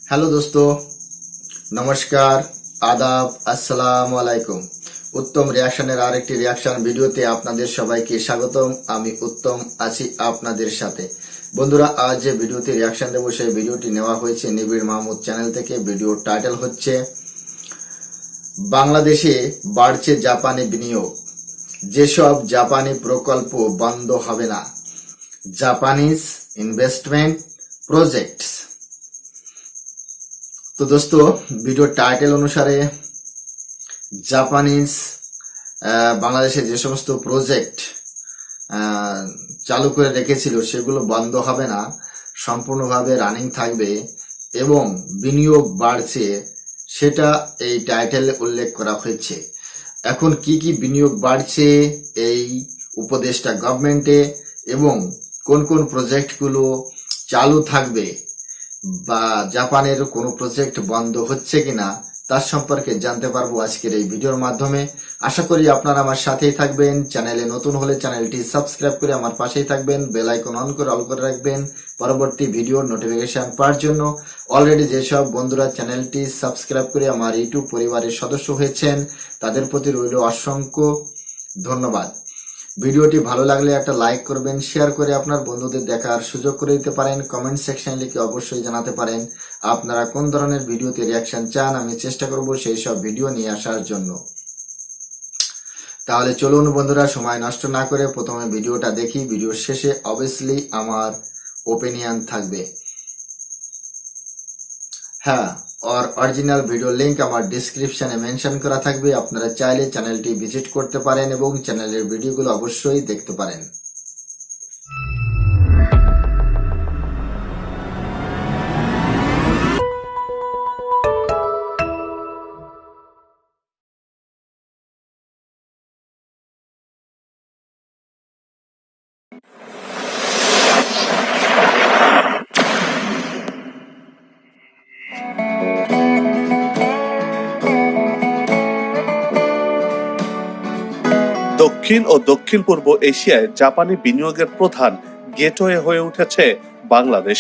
Hello दोस्तों, नमस्कार, आदाब, अस्सलाम वालेकुम। उत्तम रिएक्शনের আরেকটি রিয়াকশন ভিডিওতে আপনাদের সবাইকে স্বাগতম। আমি উত্তম আছি আপনাদের সাথে। বন্ধুরা, আজ যে ভিডিওতে রিয়াকশন দেব সেই ভিডিওটি নেওয়া হয়েছে নিবিড় মাহমুদ চ্যানেল থেকে। ভিডিওর টাইটেল হচ্ছে বাংলাদেশে বাড়ছে জাপানি বিনিয়োগ, যেসব জাপানি প্রকল্প বন্ধ হবে না, জাপানিজ ইনভেস্টমেন্ট প্রজেক্টস। তো দোস্ত, ভিডিও টাইটেল অনুসারে জাপানিজ বাংলাদেশে যে সমস্ত প্রজেক্ট চালু করে রেখেছিল সেগুলো বন্ধ হবে না, সম্পূর্ণভাবে রানিং থাকবে এবং বিনিয়োগ বাড়ছে, সেটা এই টাইটেলে উল্লেখ করা হয়েছে। এখন কি কি বিনিয়োগ বাড়ছে এই উপদেষ্টা গভর্নমেন্টে এবং কোন কোন প্রজেক্টগুলো চালু থাকবে বা জাপানের কোনো প্রজেক্ট বন্ধ হচ্ছে কিনা তার সম্পর্কে জানতে পারবো আজকের এই ভিডিওর মাধ্যমে। আশা করি আপনারা আমার সাথেই থাকবেন। চ্যানেলে নতুন হলে চ্যানেলটি সাবস্ক্রাইব করে আমার পাশেই থাকবেন, বেল আইকন অন করে অল করে রাখবেন পরবর্তী ভিডিওর নোটিফিকেশন পাওয়ার জন্য। অলরেডি যেসব বন্ধুরা চ্যানেলটি সাবস্ক্রাইব করে আমার ইউটিউব পরিবারের সদস্য হয়েছেন তাদের প্রতি রইল অসংখ্য ধন্যবাদ। ভিডিওটি ভালো লাগলে একটা লাইক করবেন, শেয়ার করে আপনার বন্ধুদের দেখার সুযোগ করে দিতে পারেন। কমেন্ট সেকশন লিখে অবশ্যই জানাতে পারেন আপনারা কোন ধরনের ভিডিওতে রিয়াকশন চান, আমি চেষ্টা করব সেই সব ভিডিও নিয়ে আসার জন্য। তাহলে চলুন বন্ধুরা, সময় নষ্ট না করে প্রথমে ভিডিওটা দেখি। ভিডিওর শেষে অবভিয়াসলি আমার ওপিনিয়ন থাকবে। হ্যাঁ, और অরিজিনাল ভিডিও লিংক আমার ডেসক্রিপশনে মেনশন করা থাকবে। আপনারা চাইলে চ্যানেলটি ভিজিট করতে পারেন এবং চ্যানেলের ভিডিওগুলো অবশ্যই দেখতে পারেন। দক্ষিণ ও দক্ষিণ পূর্ব এশিয়ায় জাপানি বিনিয়োগের প্রধান গেটওয়ে হয়ে উঠেছে বাংলাদেশ।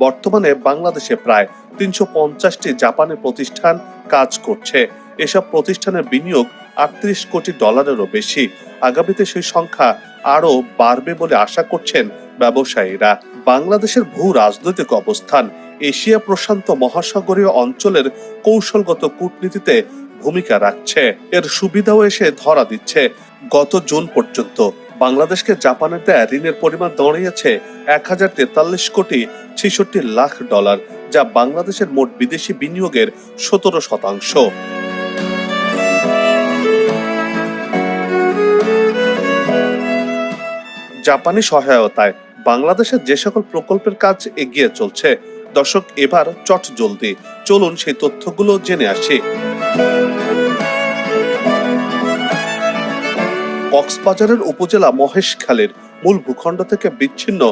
বর্তমানে বাংলাদেশে প্রায় ৩৫০টি জাপানি প্রতিষ্ঠান কাজ করছে। এসব প্রতিষ্ঠানের বিনিয়োগ ৩৮ কোটি ডলারেরও বেশি। আগামীতে সেই সংখ্যা আরো বাড়বে বলে আশা করছেন ব্যবসায়ীরা। বাংলাদেশের ভূ রাজনৈতিক অবস্থান এশিয়া প্রশান্ত মহাসাগরীয় অঞ্চলের কৌশলগত কূটনীতিতে ভূমিকা রাখছে। এর সুবিধাও এসে ধরা দিচ্ছে। গত জুন পর্যন্ত বাংলাদেশকে জাপানের দেয়া ঋণের পরিমাণ দাঁড়িয়েছে ১,০৪৩ কোটি ৬৬ লাখ ডলার, যা বাংলাদেশের মোট বিদেশি বিনিয়োগের ১৭%। জাপানি সহায়তায় বাংলাদেশের যে সকল প্রকল্পের কাজ এগিয়ে চলছে, দর্শক এবার চট জলদি চলুন সেই তথ্যগুলো জেনে আসি। কক্সবাজারের উপজেলা মহেশখালীর মূল ভূখণ্ড থেকে বিচ্ছিন্ন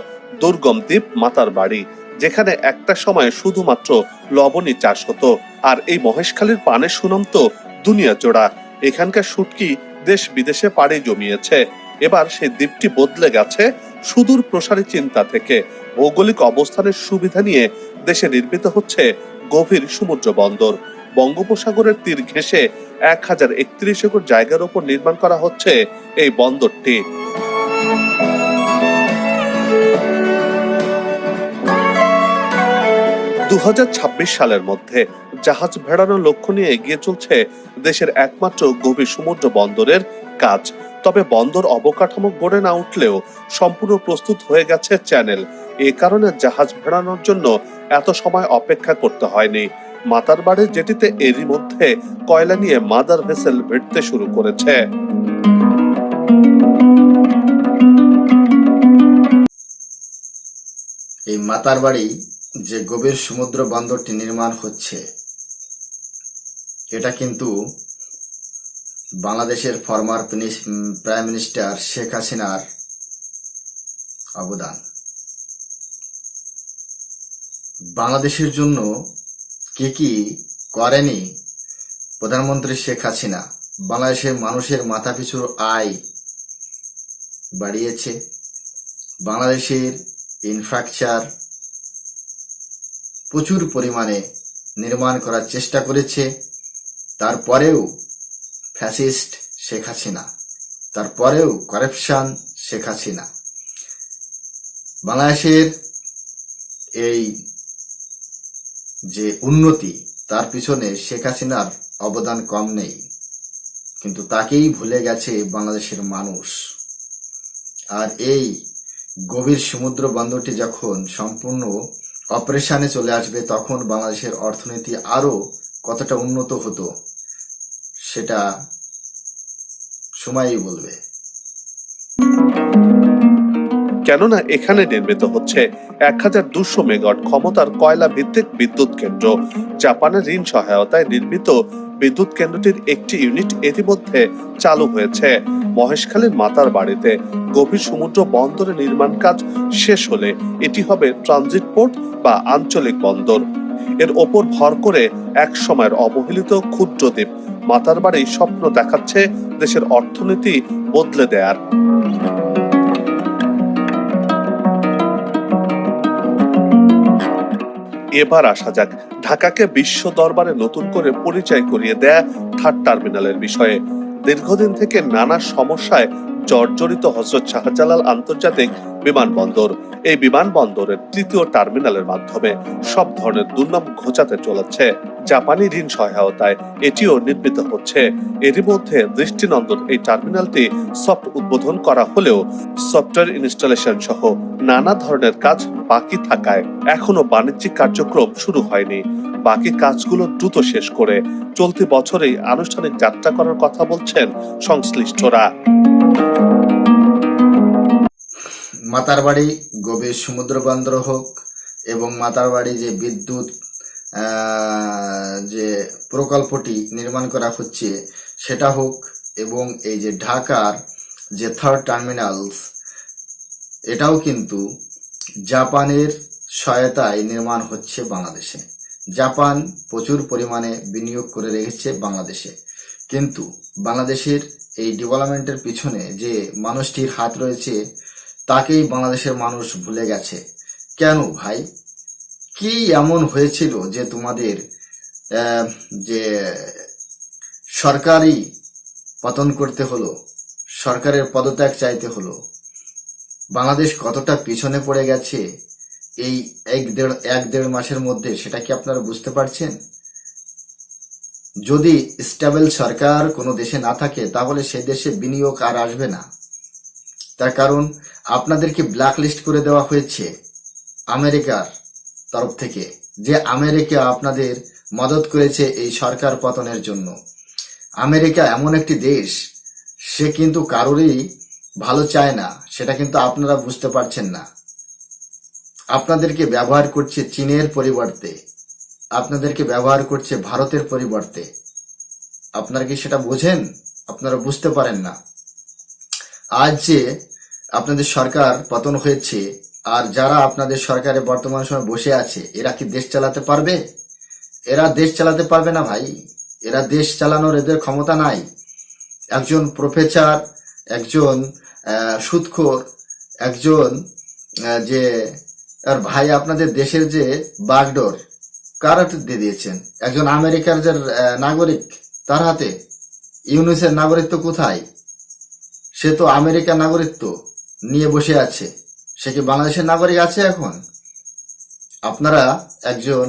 দুর্গম দ্বীপ মাতারবাড়ি, যেখানে একটা সময় শুধুমাত্র লবণই চাষ হতো। আর এই মহেশখালীর পানের সুনাম তো দুনিয়া জোড়া। এখানকার শুটকি দেশ বিদেশে পাড়ি জমিয়েছে। এবার সেই দ্বীপটি বদলে গেছে সুদূর প্রসারী চিন্তা থেকে। ভৌগোলিক অবস্থানের সুবিধা নিয়ে দেশে নির্মিত হচ্ছে গভীর সমুদ্র বন্দর। বঙ্গোপসাগরের তীর ঘেঁষে ১,০৩১ একর জায়গার উপর নির্মাণ করা হচ্ছে এই বন্দরটি। সালের মধ্যে জাহাজ ভেড়ানোর লক্ষ্য নিয়ে এগিয়ে চলছে দেশের একমাত্র গভীর সমুদ্র বন্দরের কাজ। তবে বন্দর অবকাঠামো গড়ে না উঠলেও সম্পূর্ণ প্রস্তুত হয়ে গেছে চ্যানেল। এ কারণে জাহাজ ভেড়ানোর জন্য এত সময় অপেক্ষা করতে হয়নি। মাতারবাড়ির জেটিতে এরই মধ্যে কয়লা নিয়ে মাদার ভেসেল ভিড়তে শুরু করেছে। এই মাতারবাড়ি যে গভীর সমুদ্র বন্দরটি নির্মাণ হচ্ছে, এটা কিন্তু বাংলাদেশের ফরমার প্রাইম মিনিস্টার শেখ হাসিনার অবদান। বাংলাদেশের জন্য কি কি করেনি প্রধানমন্ত্রী শেখ হাসিনা? বাংলাদেশের মানুষের মাথাপিছু আয় বাড়িয়েছে, বাংলাদেশের ইনফ্রাস্ট্রাকচার প্রচুর পরিমাণে নির্মাণ করার চেষ্টা করেছে, তারপরেও ফ্যাসিস্ট শেখ হাসিনা, তারপরেও কারাপশন শেখ হাসিনা। বাংলাদেশের এই যে উন্নতি, তার পিছনে শেখ হাসিনার অবদান কম নেই, কিন্তু তাকেই ভুলে গেছে বাংলাদেশের মানুষ। আর এই গভীর সমুদ্র বন্দরটি যখন সম্পূর্ণ অপারেশনে চলে আসবে, তখন বাংলাদেশের অর্থনীতি আরো কতটা উন্নত হতো সেটা সময়ই বলবে। কেননা এখানে নির্মিত হচ্ছে 1200 মেগাওয়াট ক্ষমতার কয়লা ভিত্তিক বিদ্যুৎ কেন্দ্র। জাপানের ঋণ সহায়তায় নির্মিত বিদ্যুৎ কেন্দ্রটির একটি ইউনিট ইতিমধ্যে চালু হয়েছে মহেশখালীর মাতার বাড়িতে। গভীর সমুদ্র বন্দরে নির্মাণ কাজ শেষ হলে এটি হবে ট্রানজিট পোর্ট বা আঞ্চলিক বন্দর। এর ওপর ভর করে এক সময়ের অবহেলিত ক্ষুদ্র দ্বীপ মাতার বাড়ি স্বপ্ন দেখাচ্ছে দেশের অর্থনীতি বদলে দেয়ার। এবার আসা যাক ঢাকাকে বিশ্ব দরবারে নতুন করে পরিচয় করিয়ে দেয়া থার্ড টার্মিনালের বিষয়ে। দীর্ঘদিন থেকে নানা সমস্যায় জর্জরিত হযরত শাহজালাল আন্তর্জাতিক বিমানবন্দর। এই বিমানবন্দরের তৃতীয় টার্মিনালের মাধ্যমে সব ধরনের দুর্নাম ঘোচাতে চলেছে। জাপানি ঋণ সহায়তায় এটিও নির্মিত হচ্ছে। এরই মধ্যে দৃষ্টিনন্দন এই টার্মিনালটি সফট উদ্বোধন করা হলেও সফটওয়্যার ইনস্টলেশন সহ নানা ধরনের কাজ বাকি থাকায় এখনো বাণিজ্যিক কার্যক্রম শুরু হয়নি। বাকি কাজগুলো দ্রুত শেষ করে চলতি বছরেই আনুষ্ঠানিক যাত্রা করার কথা বলছেন সংশ্লিষ্টরা। মাতারবাড়ি গভীর সমুদ্র বন্দর হোক এবং মাতারবাড়ি যে বিদ্যুৎ যে প্রকল্পটি নির্মাণ করা হচ্ছে সেটা হোক, এবং এই যে ঢাকার যে থার্ড টার্মিনাল, এটাও কিন্তু জাপানের সহায়তায় নির্মাণ হচ্ছে বাংলাদেশে। জাপান প্রচুর পরিমাণে বিনিয়োগ করে রেখেছে বাংলাদেশে, কিন্তু বাংলাদেশের এই ডেভেলপমেন্টের পিছনে যে মানুষটির হাত রয়েছে তাকেই বাংলাদেশের মানুষ ভুলে গেছে। কেন ভাই, কি এমন হয়েছিল যে তোমাদের যে সরকারি পতন করতে হলো, সরকারের পদত্যাগ চাইতে হলো? বাংলাদেশ কতটা পিছনে পড়ে গেছে এই এক দেড় মাসের মধ্যে, সেটা কি আপনারা বুঝতে পারছেন? যদি স্টেবল সরকার কোনো দেশে না থাকে তাহলে সে দেশে বিনিয়োগ আর আসবে না। তার কারণ আপনাদেরকে ব্ল্যাক লিস্ট করে দেওয়া হয়েছে আমেরিকার তরফ থেকে, যে আমেরিকা আপনাদের মদত করেছে এই সরকার পতনের জন্য। আমেরিকা এমন একটি দেশ, সে কিন্তু কারোরই ভালো চায় না, সেটা কিন্তু আপনারা বুঝতে পারছেন না। আপনাদেরকে ব্যবহার করছে চীনের পরিবর্তে, আপনাদেরকে ব্যবহার করছে ভারতের পরিবর্তে। আপনারা কি সেটা বোঝেন? আপনারা বুঝতে পারেন না। আজ যে আপনাদের সরকার পতন হয়েছে, আর যারা আপনাদের সরকারে বর্তমান সময় বসে আছে, এরা কি দেশ চালাতে পারবে? এরা দেশ চালাতে পারবে না ভাই। এরা দেশ চালানোর এদের ক্ষমতা নাই। একজন প্রফেসর, একজন সুদখোর, একজন যে আর ভাই আপনাদের দেশের যে বাগডোর কার হাতে দিয়ে দিয়েছেন? একজন আমেরিকার যে নাগরিক, তার হাতে। ইউনুসের নাগরিকত্ব কোথায়? সে তো আমেরিকার নাগরিকত্ব নিয়ে বসে আছে, সে কি বাংলাদেশের নাগরিক আছে এখন? আপনারা একজন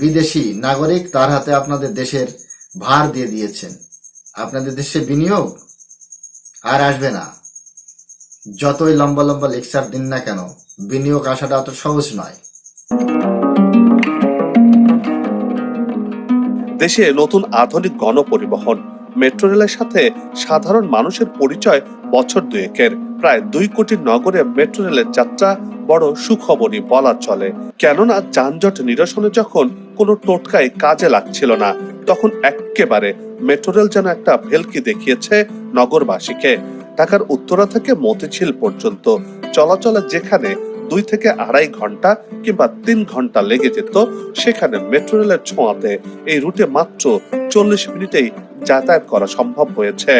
বিদেশি নাগরিক, তার হাতে আপনাদের দেশের ভার দিয়ে দিয়েছেন। আপনাদের দেশে বিনিয়োগ আর আসবে না। যতই লম্বা লম্বা লেকচার দিন না কেন, বিনিয়োগ আসাটা অত সহজ নয়। দেশে নতুন আধুনিক গণপরিবহন মেট্রো রেলের সাথে সাধারণ মানুষের পরিচয় বছর দুয়েকের। প্রায় 2 কোটি নগরে মেট্রো রেলের যাত্রা বড় সুখবরই বলা চলে। কেননা যানজট নিরসনে যখন কোনো টোটকাই কাজে লাগছিল না, তখন একেবারে মেট্রো রেল যেন একটা ভেলকি দেখিয়েছে নগরবাসীকে। ঢাকার উত্তরা থেকে মতিঝিল পর্যন্ত চলাচলে যেখানে 2 থেকে 2.5 ঘন্টা কিংবা 3 ঘন্টা লেগে যেত, সেখানে মেট্রো রেলের ছোঁয়াতে এই রুটে মাত্র 40 মিনিটেই যাতায়াত করা সম্ভব হয়েছে।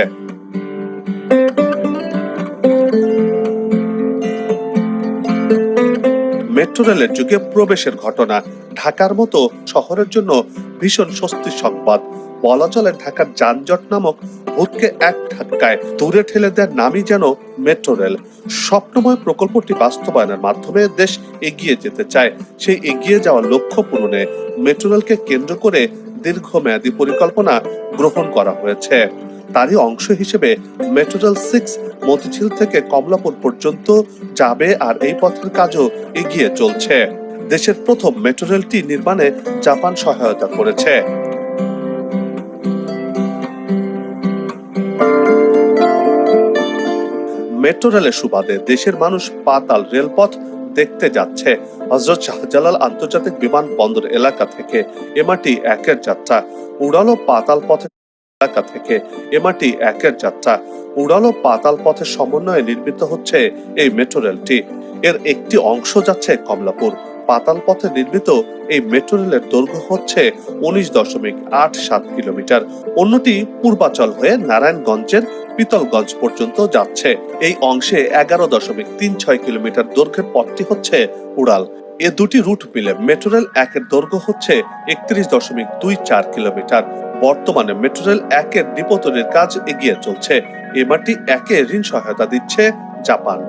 মেট্রো রেলের যুগে প্রবেশের ঘটনা ঢাকার মতো শহরের জন্য ভীষণ স্বস্তির সংবাদ। বলা চলে ঢাকার যানজট নামক ভূতকে এক ধাক্কায় দূরে ঠেলে দেওয়ার নামই যেন মেট্রো রেল। স্বপ্নময় প্রকল্পটি বাস্তবায়নের মাধ্যমে দেশ এগিয়ে যেতে চায়। সেই এগিয়ে যাওয়ার লক্ষ্য পূরণে মেট্রো রেলকে কেন্দ্র করে দীর্ঘমেয়াদী পরিকল্পনা গ্রহণ করা হয়েছে। তারই অংশ হিসেবে মেট্রো রেল 6 মতিঝিল থেকে কমলাপুর পর্যন্ত যাবে, আর এই পথের কাজও এগিয়ে চলছে। দেশের প্রথম মেট্রো রেলটি নির্মাণে জাপান সহায়তা করেছে। মেট্রো রেলের সুবাদে দেশের মানুষ পাতাল রেলপথ দেখতে যাচ্ছে। হযরত শাহজালাল আন্তর্জাতিক বিমানবন্দর এলাকা থেকে এমআরটি 1 এর যাত্রা, উড়ালো পাতাল পথের এলাকা থেকে এমআরটি 1 এর যাত্রা, উড়ালো পাতাল পথের সমন্বয়ে নির্মিত হচ্ছে এই মেট্রো রেলটি। এর একটি অংশ যাচ্ছে কমলাপুর। পাতাল পথে নির্মিত এই মেট্রো রেলের দৈর্ঘ্য হচ্ছে 19.87 কিলোমিটার। অন্যটি পূর্বাচল হয়ে নারায়ণগঞ্জের পিতলগঞ্জ পর্যন্ত যাচ্ছে। এই অংশে 11.36 কিলোমিটার দৈর্ঘ্যের পথটি হচ্ছে উড়াল। এ দুটি রুট মিলে মেট্রো রেল 1 এর দৈর্ঘ্য হচ্ছে 31.24 কিলোমিটার। বর্তমানে মেট্রো রেল 1 এর ডিপো তৈরির কাজ এগিয়ে চলছে। এমআরটি 1 এ ঋণ সহায়তা দিচ্ছে জাপান।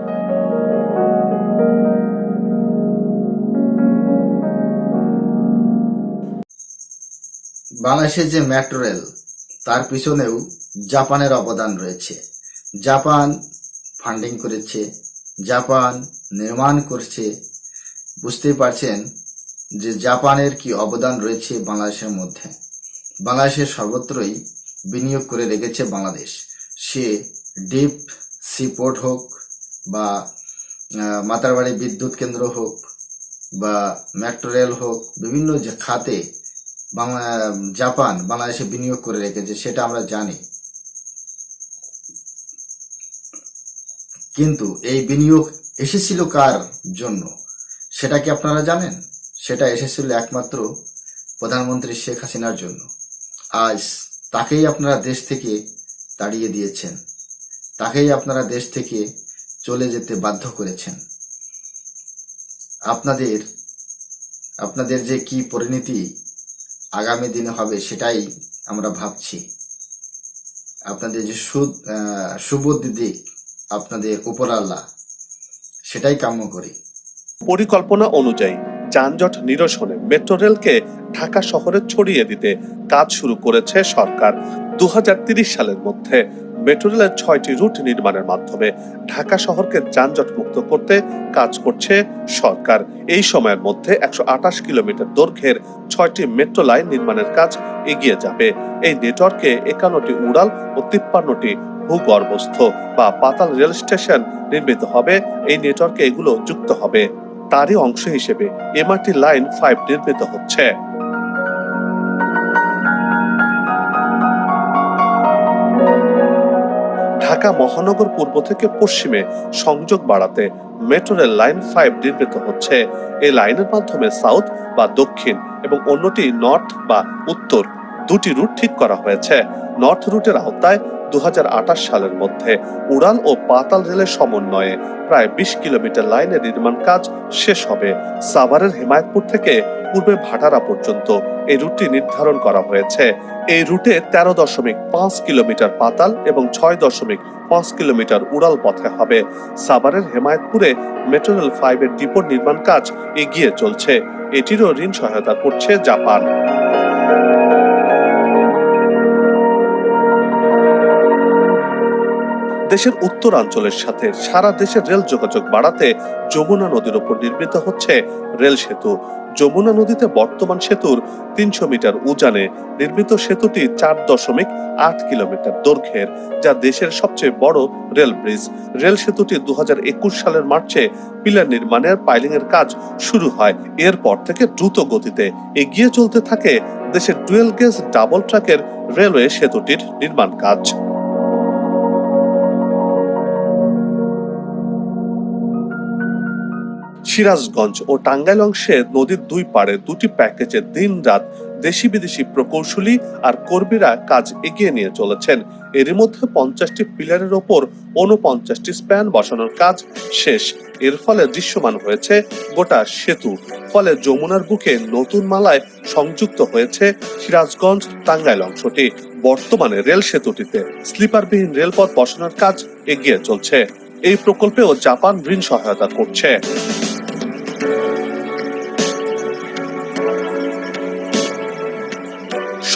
বাংলাদেশের যে মেট্রো রেল, তার পিছনেও জাপানের অবদান রয়েছে। জাপান ফান্ডিং করেছে, জাপান নির্মাণ করছে। বুঝতেই পারছেন যে জাপানের কি অবদান রয়েছে বাংলাদেশের মধ্যে। বাংলাদেশের সর্বত্রই বিনিয়োগ করে রেখেছে বাংলাদেশ। সে ডিপ সিপোর্ট হোক বা মাতারবাড়ি বিদ্যুৎ কেন্দ্র হোক বা মেট্রো রেল হোক, বিভিন্ন যে খাতে জাপান বাংলাদেশে বিনিয়োগ করে রেখেছে, সেটা আমরা জানি। কিন্তু এই বিনিয়োগ এসেছিল কার জন্য সেটা কি আপনারা জানেন? সেটা এসেছিল একমাত্র প্রধানমন্ত্রী শেখ হাসিনার জন্য। আজ তাকেই আপনারা দেশ থেকে তাড়িয়ে দিয়েছেন, তাকেই আপনারা দেশ থেকে চলে যেতে বাধ্য করেছেন। আপনাদের যে কি পরিণতি আগামী দিনে হবে সেটাই আমরা ভাবছি। আপনাদের যে সুবুদ্ধি দিক আপনাদের উপর আল্লাহ, সেটাই কাম্য করি। পরিকল্পনা অনুযায়ী যানজট নিরসনে মেট্রো রেলকে ঢাকা শহরে ছড়িয়ে দিতে কাজ শুরু করেছে সরকার। 2030 সালের মধ্যে মেট্রো রেলের 6টি রুট নির্মাণের মাধ্যমে ঢাকা শহরকে যানজট মুক্ত করতে কাজ করছে সরকার। এই সময়ের মধ্যে 128 কিলোমিটার দৈর্ঘ্যের 6টি মেট্রো লাইন নির্মাণের কাজ এগিয়ে যাবে। এই নেটওয়ার্কে 51টি উড়াল ও 53টি ভূগর্ভস্থ বা পাতাল রেল স্টেশন নির্মিত হবে। এই নেটওয়ার্কে এগুলো যুক্ত হবে। তারই অংশ হিসেবে এমআরটি লাইন 5 নির্মিত হচ্ছে। ঢাকা মহানগর পূর্ব থেকে পশ্চিমে সংযোগ বাড়াতে মেট্রো রেল লাইন 5 নির্মিত হচ্ছে। এই লাইনের মাধ্যমে সাউথ বা দক্ষিণ এবং অন্যটি নর্থ বা উত্তর, দুটি রুট ঠিক করা হয়েছে। নর্থ রুটের আওতায় 2028 সালের মধ্যে উড়াল ও পাতাল রেলের সমন্বয়ে প্রায় 20 কিলোমিটার লাইনের নির্মাণ কাজ শেষ হবে। সাভারের হেমায়েতপুর থেকে পূর্বে ভাটারা পর্যন্ত এই রুটটি নির্ধারণ করা হয়েছে। এই রুটে 13.5 কিলোমিটার পাতাল এবং 6.5 কিলোমিটার উড়াল পথে হবে। সাভারের হেমায়েতপুরে মেট্রো রেল 5 এর ডিপোর নির্মাণ কাজ এগিয়ে চলছে। এটিরও ঋণ সহায়তা করছে জাপান। দেশের উত্তরাঞ্চলের সাথে সারা দেশের রেল যোগাযোগ বাড়াতে যমুনা নদীর উপর নির্মিত হচ্ছে রেল সেতু। যমুনা নদীতে বর্তমান সেতুর 300 মিটার উজানে নির্মিত সেতুটি 4.8 কিলোমিটার দৈর্ঘ্যের, যা দেশের সবচেয়ে বড় রেল ব্রিজ। রেল সেতুটি 2021 সালের মার্চে পিলার নির্মাণের পাইলিং এর কাজ শুরু হয়। এরপর থেকে দ্রুত গতিতে এগিয়ে চলতে থাকে দেশের ডুয়েল গেজ ডাবল ট্র্যাকের রেলওয়ে সেতুটির নির্মাণ কাজ। সিরাজগঞ্জ ও টাঙ্গাইল অংশে নদীর দুই পাড়ে দুটি প্যাকেজে দিন রাত দেশি বিদেশি প্রকৌশলী আর কর্মীরা কাজ এগিয়ে নিয়ে চলেছেন। এরই মধ্যে 50টি পিলারের ওপর 49টি স্প্যান বসানোর কাজ শেষ। এর ফলে দৃশ্যমান হয়েছে গোটা সেতু। ফলে যমুনার বুকে নতুন মালায় সংযুক্ত হয়েছে সিরাজগঞ্জ টাঙ্গাইল অংশটি। বর্তমানে রেল সেতুটিতে স্লিপারবিহীন রেলপথ বসানোর কাজ এগিয়ে চলছে। এই প্রকল্পেও জাপান ঋণ সহায়তা করছে।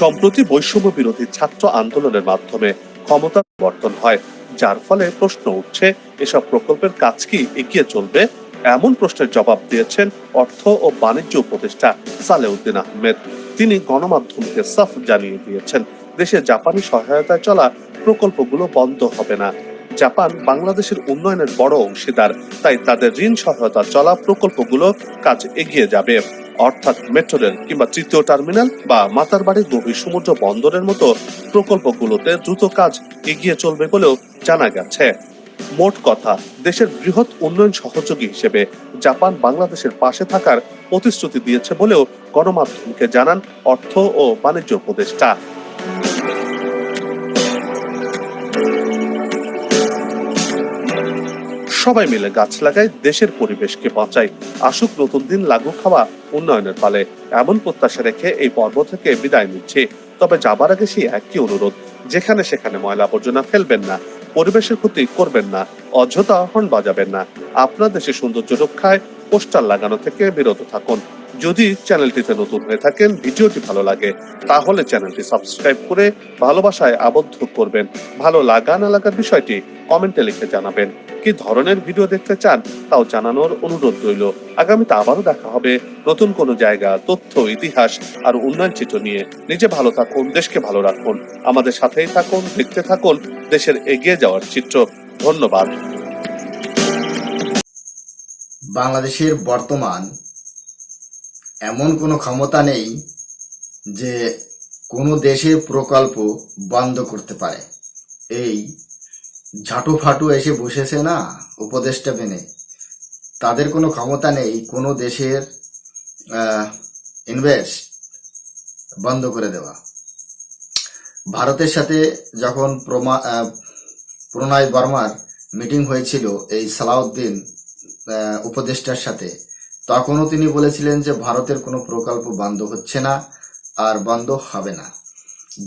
সম্প্রতি বৈষম্য বিরোধী ছাত্র আন্দোলনের মাধ্যমে ক্ষমতা পরিবর্তন হয়, যার ফলে প্রশ্ন উঠছে এসব প্রকল্পের কাজ কি এগিয়ে চলবে। এমন প্রশ্নের জবাব দিয়েছেন অর্থ ও বাণিজ্য উপদেষ্টা সালেউদ্দিন আহমেদ। তিনি গণমাধ্যমকে সাফ জানিয়ে দিয়েছেন, দেশে জাপানি সহায়তায় চলা প্রকল্পগুলো বন্ধ হবে না। জাপান বাংলাদেশের উন্নয়নের বড় অংশীদার, তাই তাদের ঋণ সহায়তা চলা প্রকল্পগুলো কাজ এগিয়ে যাবে। অর্থাৎ মেট্রো রেল কিংবা তৃতীয় টার্মিনাল বা মাতারবাড়ি গভীর সমুদ্র বন্দরের মতো প্রকল্পগুলোতে দ্রুত কাজ এগিয়ে চলবে বলেও জানা গেছে। মোট কথা, দেশের বৃহৎ উন্নয়ন সহযোগী হিসেবে জাপান বাংলাদেশের পাশে থাকার প্রতিশ্রুতি দিয়েছে বলেও গণমাধ্যমকে জানান অর্থ ও বাণিজ্য উপদেষ্টা। সবাই মিলে গাছ লাগাই, দেশের পরিবেশকে বাঁচাই, আসুক নতুন দিন, লাগু খাওয়া উন্নয়নের পালে, এমন প্রত্যাশা রেখে এই পর্ব থেকে বিদায় নিচ্ছি। তবে যাবার আগে সেই একই অনুরোধ, যেখানে সেখানে ময়লা আবর্জনা ফেলবেন না, পরিবেশের ক্ষতি করবেন না, অযথা হর্ন বাজাবেন না। আপনার দেশের সৌন্দর্য রক্ষায় পোস্টার লাগানো থেকে বিরত থাকুন। যদি চ্যানেলটিতে নতুন হয়ে থাকেন, ভিডিওটি ভালো লাগে, তাহলে চ্যানেলটি সাবস্ক্রাইব করে ভালোবাসায় আবদ্ধ করবেন। ভালো লাগা না লাগার বিষয়টি কমেন্টে লিখে জানাবেন। কি ধরনের ভিডিও দেখতে চান তাও জানানোর অনুরোধ রইল। আগামীতে আবারও দেখা হবে নতুন কোনো জায়গা, তথ্য, ইতিহাস আর উন্নয়ন চিত্র নিয়ে। নিজে ভালো থাকুন, দেশকে ভালো রাখুন, আমাদের সাথেই থাকুন, দেখতে থাকুন দেশের এগিয়ে যাওয়ার চিত্র। ধন্যবাদ। বাংলাদেশের বর্তমান এমন কোনো ক্ষমতা নেই যে কোনো দেশের প্রকল্প বন্ধ করতে পারে। এই ঝাঁটু ফাটু এসে বসেছে না উপদেষ্টা বেনে, তাদের কোনো ক্ষমতা নেই কোনো দেশের ইনভেস্ট বন্ধ করে দেওয়া। ভারতের সাথে যখন প্রণয় বর্মার মিটিং হয়েছিল এই সালাউদ্দিন উপদেষ্টার সাথে, তখনও তিনি বলেছিলেন যে ভারতের কোনো প্রকল্প বন্ধ হচ্ছে না আর বন্ধ হবে না।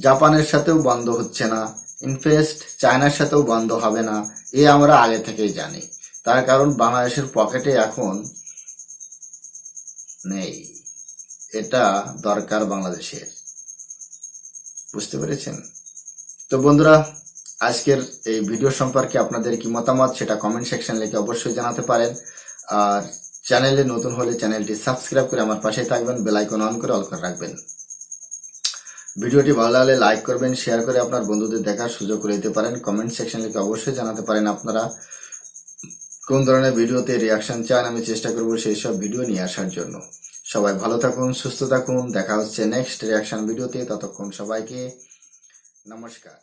জাপানের সাথেও বন্ধ হচ্ছে না, ইনফ্যাক্ট চায়নার সাথেও বন্ধ হবে না। এ আমরা আগে থেকেই জানি, তার কারণ বাংলাদেশের পকেটে এখন নেই, এটা দরকার বাংলাদেশের। বুঝতে পেরেছেন তো বন্ধুরা? আজকের এই ভিডিও সম্পর্কে আপনাদের কি মতামত সেটা কমেন্ট সেকশন লিখে অবশ্যই জানাতে পারেন। আর চ্যানেলে নতুন হলে চ্যানেলটি সাবস্ক্রাইব করে আমার পাশে থাকবেন, বেল আইকন অন করে অল করে রাখবেন। ভিডিওটি ভালো লাগলে লাইক করবেন, শেয়ার করে আপনার বন্ধুদের দেখার সুযোগ করে দিতে পারেন। কমেন্ট সেকশন লিখে অবশ্যই জানাতে পারেন আপনারা কোন ধরনের ভিডিওতে রিয়াকশন চান, আমি চেষ্টা করব সেই সব ভিডিও নিয়ে আসার জন্য। সবাই ভালো থাকুন, সুস্থ থাকুন, দেখা হচ্ছে নেক্সট রিয়াকশন ভিডিওতে। ততক্ষণ সবাইকে নমস্কার।